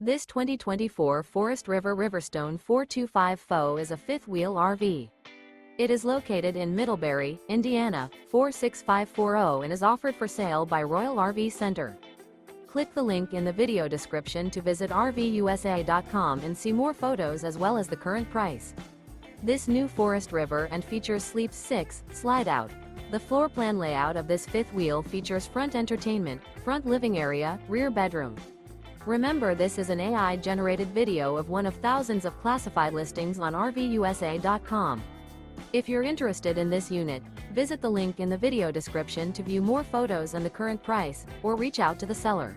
This 2024 Forest River RiverStone 425 FO is a fifth-wheel RV. It is located in Middlebury, Indiana, 46540 and is offered for sale by Royal RV Center. Click the link in the video description to visit RVUSA.com and see more photos as well as the current price. This new Forest River and features Sleep 6, Slideout. The floor plan layout of this fifth wheel features front entertainment, front living area, rear bedroom. Remember, this is an AI-generated video of one of thousands of classified listings on RVUSA.com. If you're interested in this unit, visit the link in the video description to view more photos and the current price, or reach out to the seller.